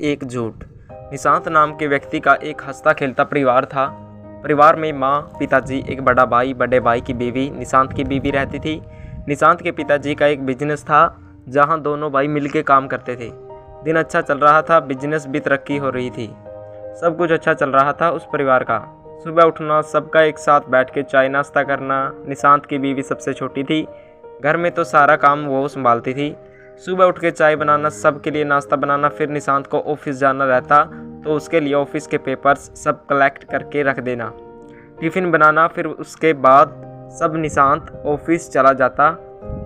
एक झूठ। निशांत नाम के व्यक्ति का एक हंसता खेलता परिवार था। परिवार में माँ, पिताजी, एक बड़ा भाई, बड़े भाई की बीवी, निशांत की बीवी रहती थी। निशांत के पिताजी का एक बिजनेस था जहाँ दोनों भाई मिलकर काम करते थे। दिन अच्छा चल रहा था, बिजनेस भी तरक्की हो रही थी, सब कुछ अच्छा चल रहा था उस परिवार का। सुबह उठना, सबका एक साथ बैठ के चाय नाश्ता करना। निशांत की बीवी सबसे छोटी थी, घर में तो सारा काम वो संभालती थी। सुबह उठ के चाय बनाना, सबके लिए नाश्ता बनाना, फिर निशांत को ऑफिस जाना रहता तो उसके लिए ऑफिस के पेपर्स सब कलेक्ट करके रख देना, टिफ़िन बनाना। फिर उसके बाद सब निशांत ऑफिस चला जाता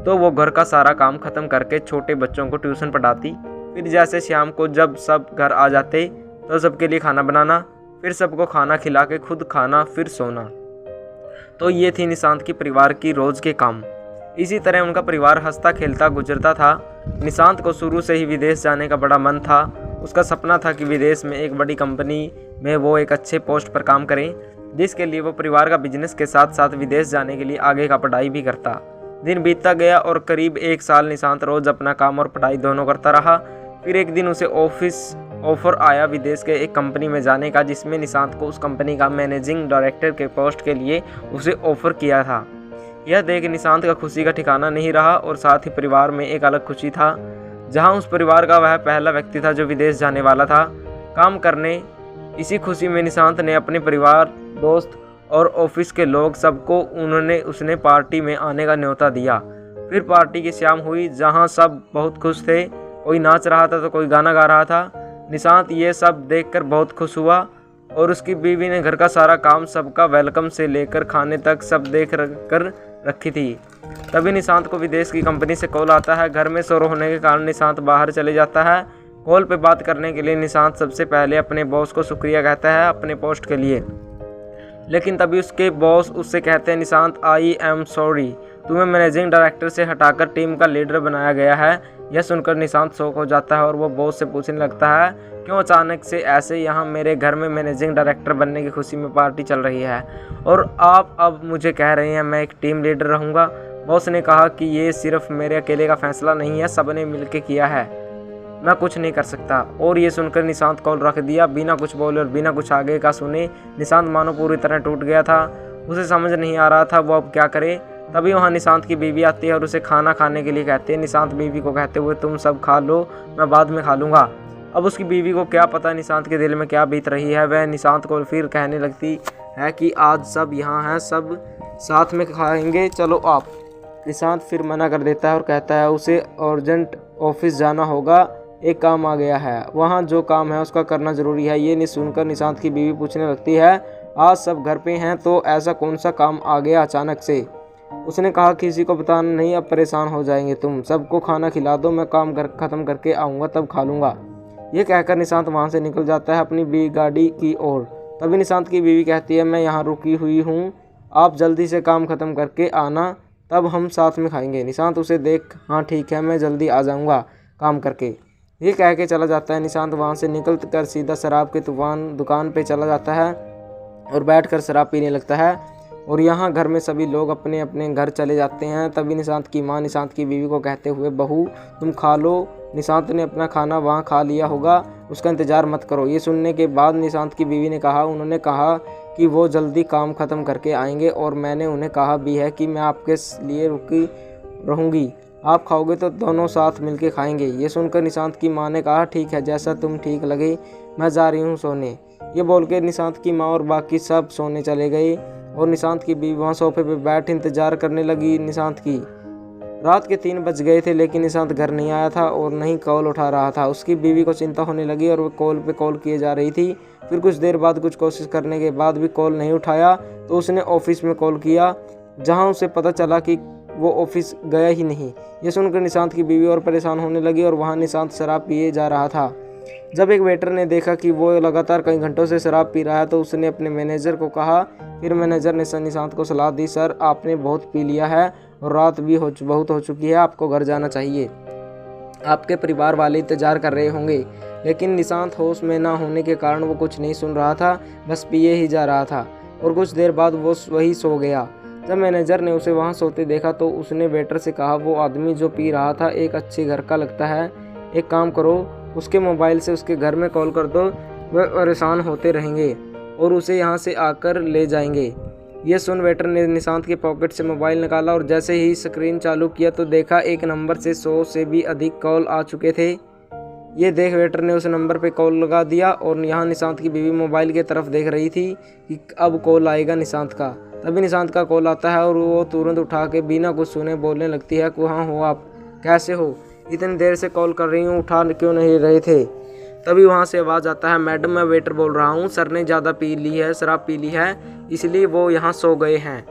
तो वो घर का सारा काम ख़त्म करके छोटे बच्चों को ट्यूशन पढ़ाती। फिर जैसे शाम को जब सब घर आ जाते तो सबके लिए खाना बनाना, फिर सबको खाना खिला के खुद खाना, फिर सोना। तो ये थी निशांत की परिवार की रोज़ के काम। इसी तरह उनका परिवार हंसता खेलता गुजरता था। निशांत को शुरू से ही विदेश जाने का बड़ा मन था। उसका सपना था कि विदेश में एक बड़ी कंपनी में वो एक अच्छे पोस्ट पर काम करें, जिसके लिए वो परिवार का बिजनेस के साथ साथ विदेश जाने के लिए आगे का पढ़ाई भी करता। दिन बीतता गया और करीब 1 साल निशांत रोज़ अपना काम और पढ़ाई दोनों करता रहा। फिर एक दिन उसे ऑफर आया विदेश के एक कंपनी में जाने का, जिसमें निशांत को उस कंपनी का मैनेजिंग डायरेक्टर के पोस्ट के लिए उसे ऑफर किया था। यह देख निशांत का खुशी का ठिकाना नहीं रहा और साथ ही परिवार में एक अलग खुशी था, जहां उस परिवार का वह पहला व्यक्ति था जो विदेश जाने वाला था काम करने। इसी खुशी में निशांत ने अपने परिवार, दोस्त और ऑफिस के लोग सबको उसने पार्टी में आने का न्योता दिया। फिर पार्टी की शाम हुई जहां सब बहुत खुश थे, कोई नाच रहा था तो कोई गाना गा रहा था। निशांत ये सब देखकर बहुत खुश हुआ और उसकी बीवी ने घर का सारा काम, सबका वेलकम से लेकर खाने तक सब देख कर रखी थी। तभी निशांत को विदेश की कंपनी से कॉल आता है। घर में शोर होने के कारण निशांत बाहर चले जाता है। कॉल पे बात करने के लिए निशांत सबसे पहले अपने बॉस को शुक्रिया कहता है अपने पोस्ट के लिए, लेकिन तभी उसके बॉस उससे कहते हैं, निशांत आई एम सॉरी, तुम्हें मैनेजिंग डायरेक्टर से हटाकर टीम का लीडर बनाया गया है। यह सुनकर निशांत शॉक हो जाता है और वो बॉस से पूछने लगता है, क्यों अचानक से ऐसे, यहाँ मेरे घर में मैनेजिंग डायरेक्टर बनने की खुशी में पार्टी चल रही है और आप अब मुझे कह रहे हैं मैं एक टीम लीडर रहूँगा। बॉस ने कहा कि ये सिर्फ मेरे अकेले का फैसला नहीं है, सबने मिलकर किया है, मैं कुछ नहीं कर सकता। और ये सुनकर निशांत कॉल रख दिया, बिना कुछ बोले और बिना कुछ आगे का सुने। निशांत मानो पूरी तरह टूट गया था, उसे समझ नहीं आ रहा था वो अब क्या करे। तभी वहाँ निशांत की बीवी आती है और उसे खाना खाने के लिए कहते हैं। निशांत बीवी को कहते हुए, तुम सब खा लो, मैं बाद में खा लूँगा। अब उसकी बीवी को क्या पता निशांत के दिल में क्या बीत रही है। वह निशांत को फिर कहने लगती है कि आज सब यहाँ हैं, सब साथ में खाएंगे, चलो आप। निशांत फिर मना कर देता है और कहता है उसे अर्जेंट ऑफिस जाना होगा, एक काम आ गया है, वहाँ जो काम है उसका करना ज़रूरी है। ये नहीं सुनकर निशांत की बीवी पूछने लगती है, आज सब घर पे हैं तो ऐसा कौन सा काम आ गया अचानक से। उसने कहा किसी को बताना नहीं, अब परेशान हो जाएंगे तुम, सबको खाना खिला दो, मैं काम ख़त्म करके आऊँगा तब खा लूँगा। ये कहकर निशांत वहाँ से निकल जाता है अपनी गाड़ी की ओर। तभी निशांत की बीवी कहती है, मैं यहाँ रुकी हुई हूँ, आप जल्दी से काम ख़त्म करके आना, तब हम साथ में खाएंगे। निशांत उसे देख, हाँ ठीक है, मैं जल्दी आ जाऊँगा काम करके, ये कह के चला जाता है। निशांत वहाँ से निकल कर सीधा शराब की दुकान पे चला जाता है और बैठकर शराब पीने लगता है। और यहाँ घर में सभी लोग अपने अपने घर चले जाते हैं। तभी निशांत की माँ निशांत की बीवी को कहते हुए, बहू तुम खा लो, निशांत ने अपना खाना वहाँ खा लिया होगा, उसका इंतज़ार मत करो। ये सुनने के बाद निशांत की बीवी ने कहा, उन्होंने कहा कि वो जल्दी काम ख़त्म करके आएंगे और मैंने उन्हें कहा भी है कि मैं आपके लिए रुकी रहूँगी, आप खाओगे तो दोनों साथ मिलके खाएंगे। ये सुनकर निशांत की माँ ने कहा, ठीक है, जैसा तुम ठीक लगे, मैं जा रही हूँ सोने। ये बोल के निशांत की माँ और बाकी सब सोने चले गए और निशांत की बीवी वहाँ सोफे पे बैठ इंतजार करने लगी निशांत की। रात के 3 बज गए थे लेकिन निशांत घर नहीं आया था और नहीं कॉल उठा रहा था। उसकी बीवी को चिंता होने लगी और वो कॉल पे कॉल किए जा रही थी। फिर कुछ देर बाद कुछ कोशिश करने के बाद भी कॉल नहीं उठाया तो उसने ऑफिस में कॉल किया, जहाँ उसे पता चला कि वो ऑफिस गया ही नहीं। ये सुनकर निशांत की बीवी और परेशान होने लगी और वहाँ निशांत शराब पिए जा रहा था। जब एक वेटर ने देखा कि वो लगातार कई घंटों से शराब पी रहा है तो उसने अपने मैनेजर को कहा। फिर मैनेजर ने निशांत को सलाह दी, सर आपने बहुत पी लिया है और रात भी बहुत हो चुकी है, आपको घर जाना चाहिए, आपके परिवार वाले इंतजार कर रहे होंगे। लेकिन निशांत होश में ना होने के कारण वो कुछ नहीं सुन रहा था, बस पिए ही जा रहा था और कुछ देर बाद वो वही सो गया। जब मैनेजर ने उसे वहाँ सोते देखा तो उसने वेटर से कहा, वो आदमी जो पी रहा था एक अच्छे घर का लगता है, एक काम करो उसके मोबाइल से उसके घर में कॉल कर दो, वह परेशान होते रहेंगे और उसे यहाँ से आकर ले जाएंगे। ये सुन वेटर ने निशांत के पॉकेट से मोबाइल निकाला और जैसे ही स्क्रीन चालू किया तो देखा एक नंबर से 100 से भी अधिक कॉल आ चुके थे। ये देख वेटर ने उस नंबर पे कॉल लगा दिया और यहाँ निशांत की बीवी मोबाइल की तरफ देख रही थी कि अब कॉल आएगा निशांत का। तभी निशांत का कॉल आता है और वो तुरंत उठा के बिना कुछ सुने बोलने लगती है, कहाँ हो आप, कैसे हो, इतनी देर से कॉल कर रही हूँ, उठा क्यों नहीं रहे थे। तभी वहाँ से आवाज़ आता है, मैडम मैं वेटर बोल रहा हूँ, सर ने ज़्यादा पी ली है, शराब पी ली है, इसलिए वो यहाँ सो गए हैं,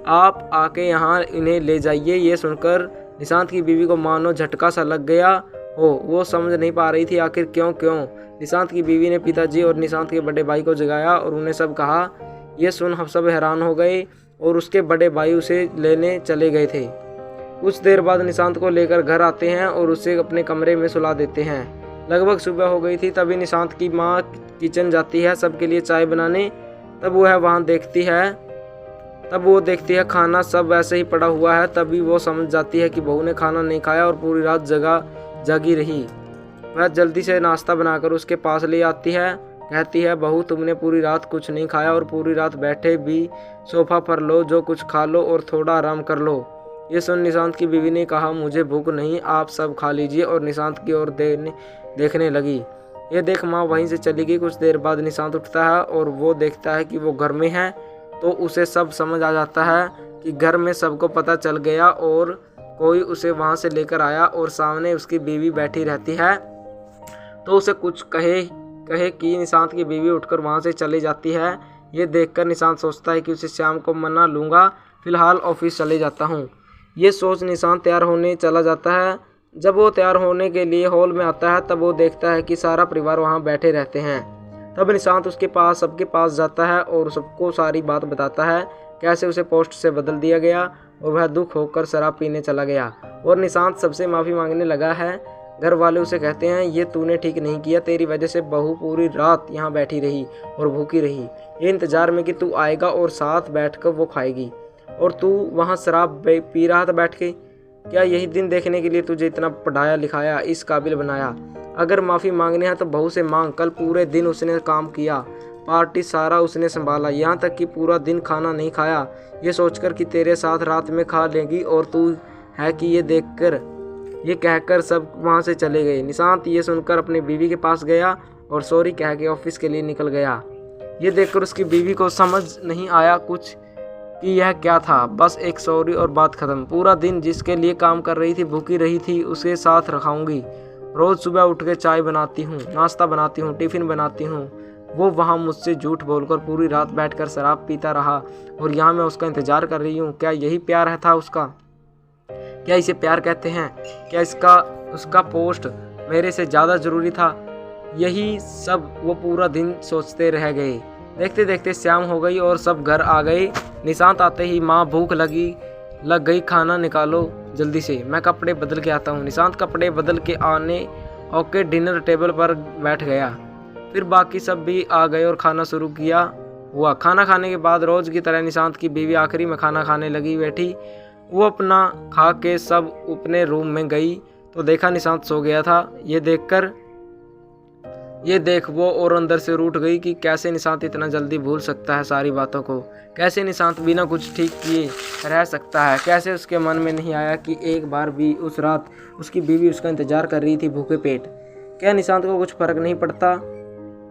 आप आके यहाँ इन्हें ले जाइए। ये सुनकर निशांत की बीवी को मानो झटका सा लग गया हो। वो समझ नहीं पा रही थी आखिर क्यों। निशांत की बीवी ने पिताजी और निशांत के बड़े भाई को जगाया और उन्हें सब कहा। ये सुन हम सब हैरान हो गए और उसके बड़े भाई उसे लेने चले गए थे। कुछ देर बाद निशांत को लेकर घर आते हैं और उसे अपने कमरे में सुला देते हैं। लगभग सुबह हो गई थी। तभी निशांत की माँ किचन जाती है सबके लिए चाय बनाने। तब वो देखती है खाना सब वैसे ही पड़ा हुआ है। तभी वो समझ जाती है कि बहू ने खाना नहीं खाया और पूरी रात जागी रही। वह जल्दी से नाश्ता बनाकर उसके पास ले आती है। कहती है, बहू तुमने पूरी रात कुछ नहीं खाया और पूरी रात बैठे भी सोफा पर लो, जो कुछ खा लो और थोड़ा आराम कर लो। ये सुन निशांत की बीवी ने कहा, मुझे भूख नहीं, आप सब खा लीजिए, और निशांत की ओर देखने लगी। ये देख माँ वहीं से चली गई। कुछ देर बाद निशांत उठता है और वो देखता है कि वो घर में है। तो उसे सब समझ आ जाता है कि घर में सबको पता चल गया और कोई उसे वहाँ से लेकर आया और सामने उसकी बीवी बैठी रहती है। तो उसे कुछ कहे कि निशांत की बीवी उठकर वहाँ से चली जाती है। ये देखकर निशांत सोचता है कि उसे शाम को मना लूँगा, फिलहाल ऑफिस चले जाता हूँ। ये सोच निशांत तैयार होने चला जाता है। जब वो तैयार होने के लिए हॉल में आता है तब वो देखता है कि सारा परिवार वहाँ बैठे रहते हैं। तब निशांत सबके पास जाता है और सबको सारी बात बताता है, कैसे उसे पोस्ट से बदल दिया गया और वह दुख होकर शराब पीने चला गया। और निशांत सबसे माफ़ी मांगने लगा है। घर वाले उसे कहते हैं, ये तूने ठीक नहीं किया, तेरी वजह से बहू पूरी रात यहाँ बैठी रही और भूखी रही, ये इंतज़ार में कि तू आएगा और साथ बैठकर वो खाएगी, और तू वहाँ शराब पी रहा था बैठ के। क्या यही दिन देखने के लिए तुझे इतना पढ़ाया लिखाया, इस काबिल बनाया? अगर माफ़ी मांगनी है तो बहू से मांग। कल पूरे दिन उसने काम किया, पार्टी सारा उसने संभाला, यहाँ तक कि पूरा दिन खाना नहीं खाया, ये सोचकर कि तेरे साथ रात में खा लेगी, और तू है कि ये कहकर सब वहाँ से चले गए। निशांत ये सुनकर अपनी बीवी के पास गया और सॉरी कह के ऑफिस के लिए निकल गया। ये देखकर उसकी बीवी को समझ नहीं आया कुछ कि यह क्या था। बस एक सॉरी और बात खत्म। पूरा दिन जिसके लिए काम कर रही थी, भूखी रही थी, उसके साथ रखाऊंगी। रोज़ सुबह उठ के चाय बनाती हूँ, नाश्ता बनाती हूँ, टिफ़िन बनाती हूँ। वो वहाँ मुझसे झूठ बोलकर पूरी रात बैठकर शराब पीता रहा और यहाँ मैं उसका इंतज़ार कर रही हूँ। क्या यही प्यार था उसका? क्या इसे प्यार कहते हैं? क्या उसका पोस्ट मेरे से ज़्यादा ज़रूरी था? यही सब वो पूरा दिन सोचते रह गए। देखते देखते शाम हो गई और सब घर आ गए। निशांत आते ही माँ भूख लग गई, खाना निकालो जल्दी से, मैं कपड़े बदल के आता हूँ। निशांत कपड़े बदल के आने होके डिनर टेबल पर बैठ गया। फिर बाकी सब भी आ गए और खाना शुरू हुआ। खाना खाने के बाद रोज़ की तरह निशांत की बीवी आखिरी में खाना खाने लगी बैठी। वो अपना खा के सब अपने रूम में गई तो देखा निशांत सो गया था। ये देख वो और अंदर से रूठ गई कि कैसे निशांत इतना जल्दी भूल सकता है सारी बातों को, कैसे निशांत बिना कुछ ठीक किए रह सकता है। कैसे उसके मन में नहीं आया कि एक बार भी उस रात उसकी बीवी उसका इंतज़ार कर रही थी भूखे पेट। क्या निशांत को कुछ फ़र्क नहीं पड़ता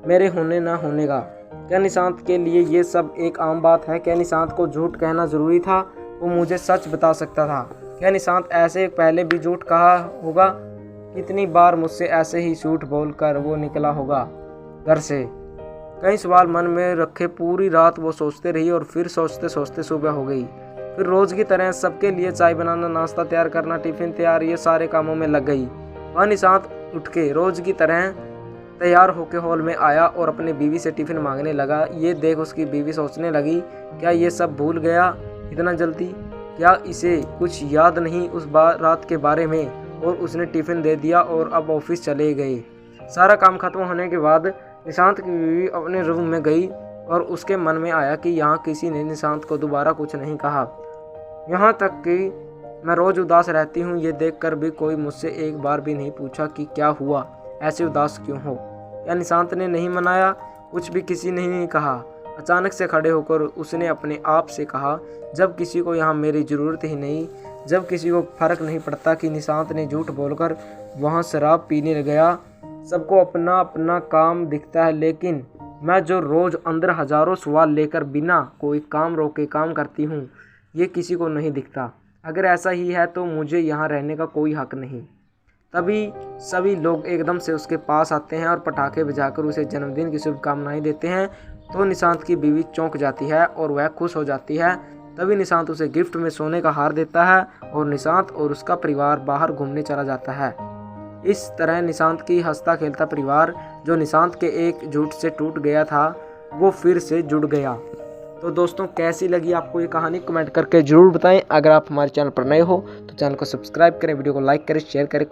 मेरे होने ना होने का? क्या निशांत के लिए ये सब एक आम बात है? क्या निशांत को झूठ कहना ज़रूरी था? वो मुझे सच बता सकता था। क्या निशांत ऐसे पहले भी झूठ कहा होगा? कितनी बार मुझसे ऐसे ही झूठ बोलकर वो निकला होगा घर से? कई सवाल मन में रखे पूरी रात वो सोचते रही और फिर सोचते सोचते सुबह हो गई। फिर रोज़ की तरह सबके लिए चाय बनाना, नाश्ता तैयार करना, टिफ़िन तैयार, ये सारे कामों में लग गई। वह निशांत उठ के रोज़ की तरह तैयार होकर हॉल में आया और अपनी बीवी से टिफ़िन मांगने लगा। ये देख उसकी बीवी सोचने लगी, क्या ये सब भूल गया इतना जल्दी? क्या इसे कुछ याद नहीं उस रात के बारे में? और उसने टिफ़िन दे दिया और अब ऑफिस चले गए। सारा काम खत्म होने के बाद निशांत की बीवी अपने रूम में गई और उसके मन में आया कि यहाँ किसी ने निशांत को दोबारा कुछ नहीं कहा। यहाँ तक कि मैं रोज़ उदास रहती हूँ, ये देखकर भी कोई मुझसे एक बार भी नहीं पूछा कि क्या हुआ, ऐसे उदास क्यों हो? क्या निशांत ने नहीं मनाया? कुछ भी किसी ने नहीं कहा। अचानक से खड़े होकर उसने अपने आप से कहा, जब किसी को यहाँ मेरी ज़रूरत ही नहीं, जब किसी को फर्क नहीं पड़ता कि निशांत ने झूठ बोलकर वहाँ शराब पीने गया, सबको अपना अपना काम दिखता है, लेकिन मैं जो रोज़ अंदर हज़ारों सवाल लेकर बिना कोई काम रोके काम करती हूँ, ये किसी को नहीं दिखता। अगर ऐसा ही है तो मुझे यहाँ रहने का कोई हक नहीं। तभी सभी लोग एकदम से उसके पास आते हैं और पटाखे बजाकर उसे जन्मदिन की शुभकामनाएं देते हैं। तो निशांत की बीवी चौंक जाती है और वह खुश हो जाती है। तभी निशांत उसे गिफ्ट में सोने का हार देता है और निशांत और उसका परिवार बाहर घूमने चला जाता है। इस तरह निशांत की हंसता खेलता परिवार, जो निशांत के एक झूठ से टूट गया था, वो फिर से जुड़ गया। तो दोस्तों, कैसी लगी आपको ये कहानी कमेंट करके ज़रूर बताएं। अगर आप हमारे चैनल पर नए हो तो चैनल को सब्सक्राइब करें, वीडियो को लाइक करें, शेयर करें।